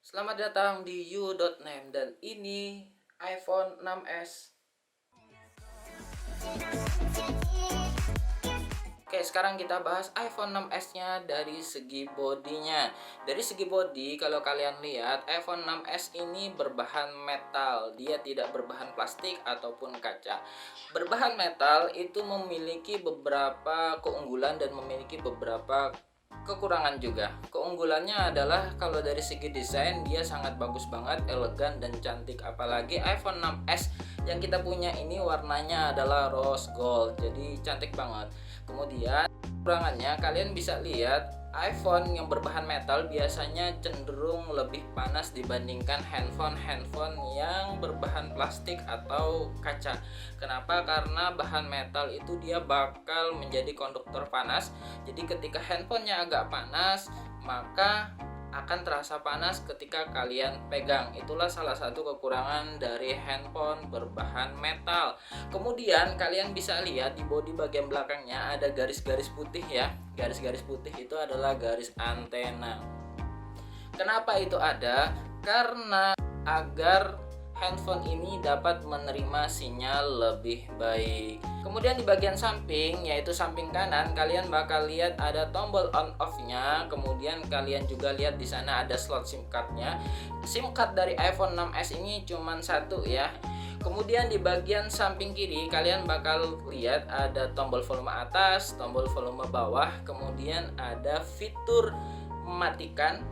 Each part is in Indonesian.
Selamat datang di you.name dan ini iPhone 6s. Oke, sekarang kita bahas iPhone 6s-nya dari segi bodinya. Dari segi body, kalau kalian lihat, iPhone 6s ini berbahan metal. Dia tidak berbahan plastik ataupun kaca. Berbahan metal itu memiliki beberapa keunggulan dan memiliki beberapa kekurangan juga. Keunggulannya adalah kalau dari segi desain dia sangat bagus banget, elegan dan cantik. Apalagi iPhone 6s yang kita punya ini warnanya adalah rose gold. Jadi cantik banget. Kemudian kekurangannya kalian bisa lihat iPhone yang berbahan metal biasanya cenderung lebih panas dibandingkan handphone yang berbahan plastik atau kaca. Kenapa? Karena bahan metal itu dia bakal menjadi konduktor panas. Jadi ketika handphonenya agak panas, maka akan terasa panas ketika kalian pegang. Itulah salah satu kekurangan dari handphone berbahan metal. Kemudian kalian bisa lihat di bodi bagian belakangnya ada garis-garis putih ya. Garis-garis putih itu adalah garis antena. Kenapa itu ada? Karena agar handphone ini dapat menerima sinyal lebih baik. Kemudian di bagian samping, yaitu samping kanan, kalian bakal lihat ada tombol on off-nya. Kemudian kalian juga lihat di sana ada slot SIM card-nya. SIM card dari iPhone 6s ini cuma satu ya. Kemudian di bagian samping kiri kalian bakal lihat ada tombol volume atas, tombol volume bawah, kemudian ada fitur mematikan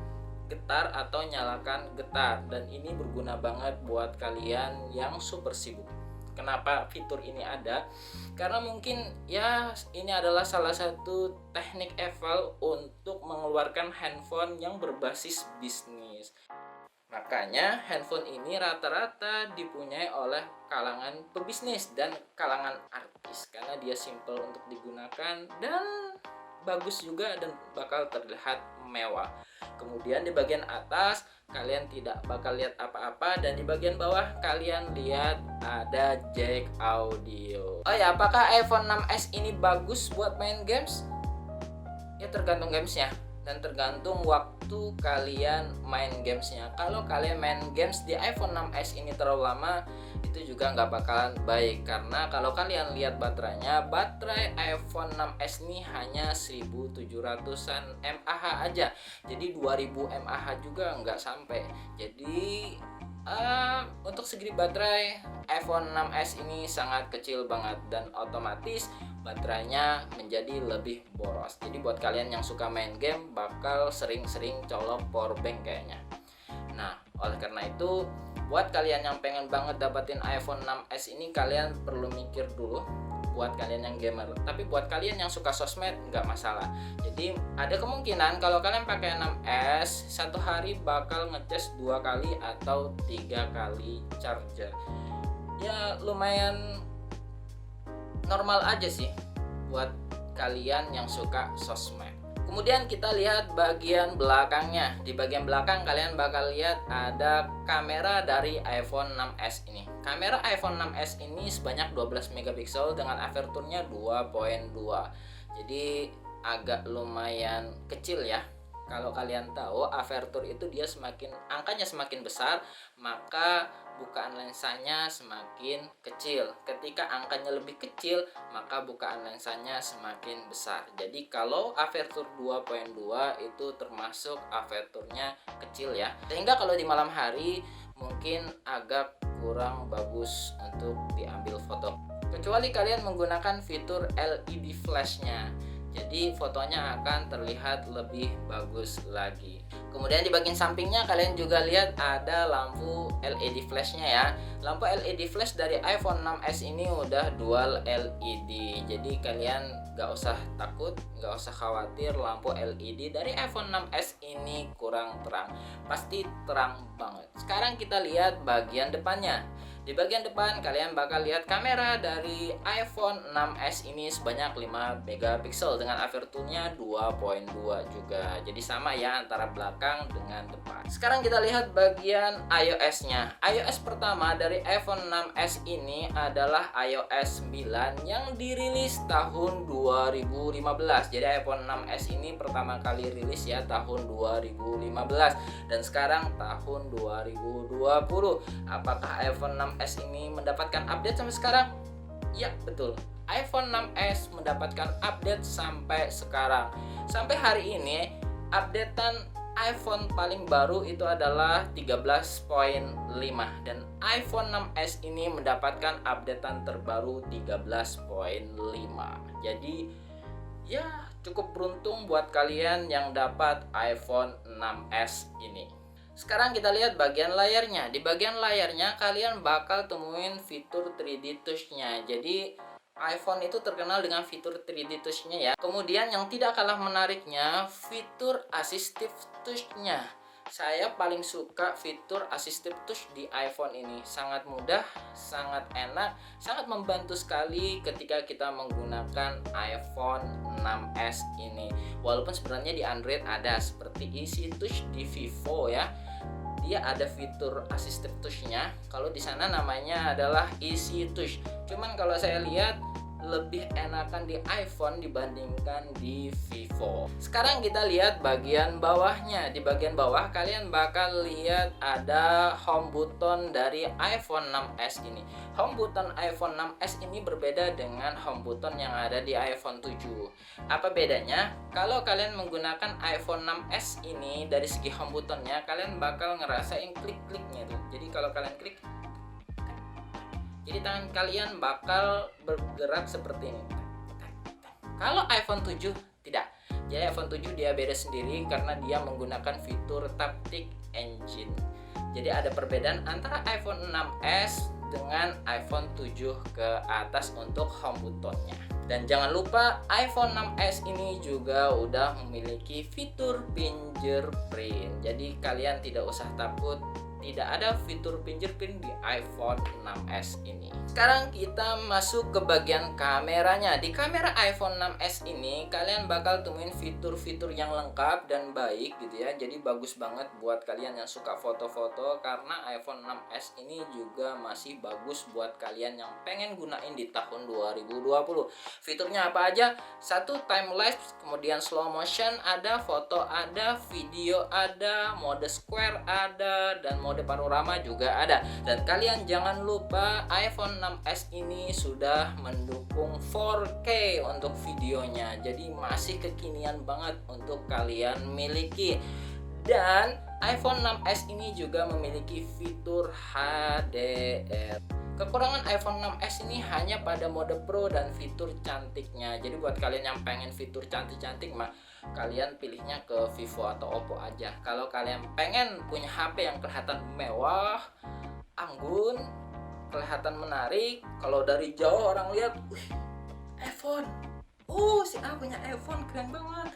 getar atau nyalakan getar, dan ini berguna banget buat kalian yang super sibuk. Kenapa fitur ini ada? Karena mungkin ya ini adalah salah satu teknik Apple untuk mengeluarkan handphone yang berbasis bisnis. Makanya handphone ini rata-rata dipunyai oleh kalangan pebisnis dan kalangan artis karena dia simple untuk digunakan dan bagus juga dan bakal terlihat mewah. Kemudian di bagian atas kalian tidak bakal lihat apa-apa, dan di bagian bawah kalian lihat ada jack audio. Oh ya, apakah iPhone 6s ini bagus buat main games? Ya tergantung gamesnya dan tergantung waktu kalian main gamesnya. Kalau kalian main games di iPhone 6s ini terlalu lama, itu juga nggak bakalan baik. Karena kalau kalian lihat baterainya, baterai iPhone 6s ini hanya 1700-an mAh aja. Jadi 2000 mAh juga nggak sampai. Jadi untuk segi baterai iPhone 6s ini sangat kecil banget dan otomatis baterainya menjadi lebih boros. Jadi buat kalian yang suka main game bakal sering-sering colok power bank kayaknya. Nah, oleh karena itu buat kalian yang pengen banget dapetin iPhone 6s ini, kalian perlu mikir dulu buat kalian yang gamer. Tapi buat kalian yang suka sosmed nggak masalah. Jadi ada kemungkinan kalau kalian pakai 6s satu hari bakal ngecas 2 kali atau 3 kali charger. Ya lumayan normal aja sih buat kalian yang suka sosmed. Kemudian kita lihat bagian belakangnya. Di bagian belakang kalian bakal lihat ada kamera dari iPhone 6s ini. Kamera iPhone 6s ini sebanyak 12 megapiksel dengan aperturnya 2.2. Jadi agak lumayan kecil ya. Kalau kalian tahu aperture itu dia angkanya semakin besar, maka bukaan lensanya semakin kecil. Ketika angkanya lebih kecil, maka bukaan lensanya semakin besar. Jadi kalau aperture 2.2 itu termasuk aperturnya kecil ya. Sehingga kalau di malam hari mungkin agak kurang bagus untuk diambil foto. Kecuali kalian menggunakan fitur LED flashnya. Jadi fotonya akan terlihat lebih bagus lagi. Kemudian di bagian sampingnya kalian juga lihat ada lampu LED flashnya ya. Lampu LED flash dari iPhone 6s ini udah dual LED. Jadi kalian gak usah takut, gak usah khawatir lampu LED dari iPhone 6s ini kurang terang. Pasti terang banget. Sekarang kita lihat bagian depannya. Di bagian depan kalian bakal lihat kamera dari iPhone 6s ini sebanyak 5 megapiksel dengan aperturnya 2.2 juga. Jadi sama ya antara belakang dengan depan. Sekarang kita lihat bagian iOS-nya. iOS pertama dari iPhone 6s ini adalah iOS 9 yang dirilis tahun 2015. Jadi iPhone 6s ini pertama kali rilis ya tahun 2015 dan sekarang tahun 2020. Apakah iPhone 6s ini mendapatkan update sampai sekarang? Ya, betul. iPhone 6s mendapatkan update sampai sekarang. Sampai hari ini, updatean iPhone paling baru itu adalah 13.5 dan iPhone 6s ini mendapatkan updatean terbaru 13.5. Jadi, ya cukup beruntung buat kalian yang dapat iPhone 6s ini. Sekarang kita lihat bagian layarnya. Di bagian layarnya kalian bakal temuin fitur 3D touch-nya. Jadi iPhone itu terkenal dengan fitur 3D touch-nya ya. Kemudian yang tidak kalah menariknya fitur assistive touch-nya. Saya paling suka fitur assistive touch di iPhone ini. Sangat mudah, sangat enak, sangat membantu sekali ketika kita menggunakan iPhone 6s ini. Walaupun sebenarnya di Android ada seperti Easy Touch di Vivo ya. Dia ada fitur assistive touch-nya. Kalau di sana namanya adalah Easy Touch. Cuman kalau saya lihat lebih enakan di iPhone dibandingkan di Vivo. Sekarang kita lihat bagian bawahnya. Di bagian bawah kalian bakal lihat ada home button dari iPhone 6s ini. Home button iPhone 6s ini berbeda dengan home button yang ada di iPhone 7. Apa bedanya? Kalau kalian menggunakan iPhone 6s ini dari segi home buttonnya, kalian bakal ngerasain klik-kliknya tuh. Jadi kalau kalian klik, jadi tangan kalian bakal bergerak seperti ini. Kalau iPhone 7 tidak. Jadi iPhone 7 dia beda sendiri karena dia menggunakan fitur Taptic Engine. Jadi ada perbedaan antara iPhone 6s dengan iPhone 7 ke atas untuk home buttonnya. Dan jangan lupa iPhone 6s ini juga udah memiliki fitur fingerprint. Jadi kalian tidak usah takut, tidak ada fitur fingerprint di iPhone 6s ini. Sekarang kita masuk ke bagian kameranya. Di kamera iPhone 6s ini kalian bakal temuin fitur-fitur yang lengkap dan baik gitu ya. Jadi bagus banget buat kalian yang suka foto-foto karena iPhone 6s ini juga masih bagus buat kalian yang pengen gunain di tahun 2020. Fiturnya apa aja? Satu, time lapse, kemudian slow motion ada, foto ada, video ada, mode square ada, dan mode panorama juga ada. Dan kalian jangan lupa iPhone 6s ini sudah mendukung 4K untuk videonya. Jadi masih kekinian banget untuk kalian miliki. Dan iPhone 6s ini juga memiliki fitur HDR. Kekurangan iPhone 6s ini hanya pada mode Pro dan fitur cantiknya. Jadi buat kalian yang pengen fitur cantik-cantik mah kalian pilihnya ke Vivo atau Oppo aja. Kalau kalian pengen punya HP yang kelihatan mewah, anggun, kelihatan menarik, kalau dari jauh orang lihat, wih, iPhone. Oh, si A punya iPhone, keren banget.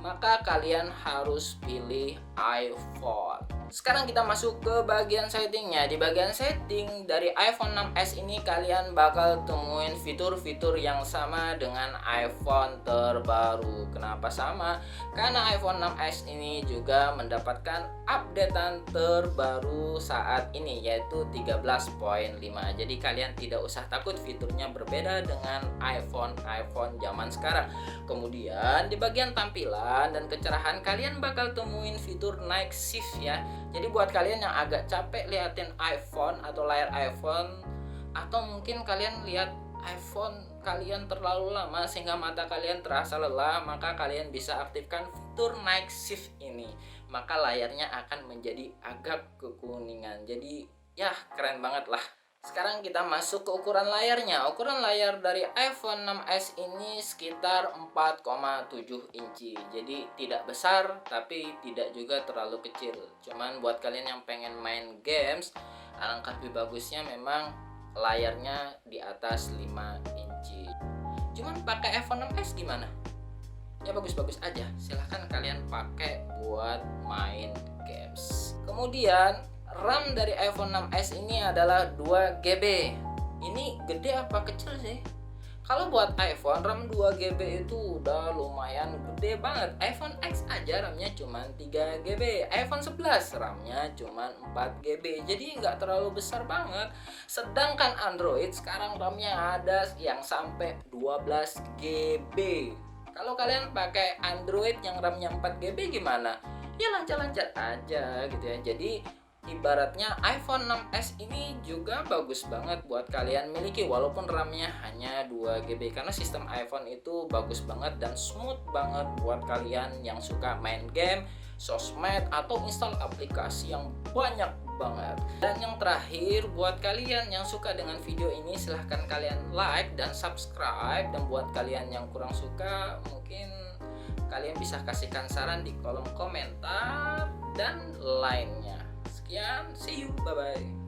Maka kalian harus pilih iPhone. Sekarang kita masuk ke bagian settingnya. Di bagian setting dari iPhone 6s ini kalian bakal temuin fitur-fitur yang sama dengan iPhone terbaru. Kenapa sama? Karena iPhone 6s ini juga mendapatkan updatean terbaru saat ini, yaitu 13.5. Jadi kalian tidak usah takut, fiturnya berbeda dengan iPhone zaman sekarang. Kemudian di bagian tampilan dan kecerahan kalian bakal temuin fitur night shift ya. Jadi buat kalian yang agak capek liatin iPhone atau layar iPhone, atau mungkin kalian lihat iPhone kalian terlalu lama sehingga mata kalian terasa lelah, maka kalian bisa aktifkan fitur night shift ini. Maka layarnya akan menjadi agak kekuningan. Jadi ya keren banget lah. Sekarang kita masuk ke ukuran layarnya. Ukuran layar dari iPhone 6s ini sekitar 4,7 inci. Jadi tidak besar tapi tidak juga terlalu kecil. Cuman buat kalian yang pengen main games, alangkah lebih bagusnya memang layarnya di atas 5 inci. Cuman pakai iPhone 6s gimana? Ya bagus-bagus aja. Silahkan kalian pakai buat main games. Kemudian RAM dari iPhone 6s ini adalah 2 GB. Ini gede apa kecil sih? Kalau buat iPhone, RAM 2 GB itu udah lumayan gede banget. iPhone X aja RAM-nya cuma 3 GB. iPhone 11 RAM-nya cuma 4 GB. Jadi nggak terlalu besar banget. Sedangkan Android sekarang RAM-nya ada yang sampai 12 GB. Kalau kalian pakai Android yang RAM-nya 4 GB gimana? Ya lancar-lancar aja gitu ya. Jadi ibaratnya iPhone 6s ini juga bagus banget buat kalian miliki walaupun RAM-nya hanya 2 GB, karena sistem iPhone itu bagus banget dan smooth banget buat kalian yang suka main game, sosmed, atau install aplikasi yang banyak banget. Dan yang terakhir, buat kalian yang suka dengan video ini silahkan kalian like dan subscribe, dan buat kalian yang kurang suka mungkin kalian bisa kasihkan saran di kolom komentar dan lainnya. Sekian, see you, bye bye.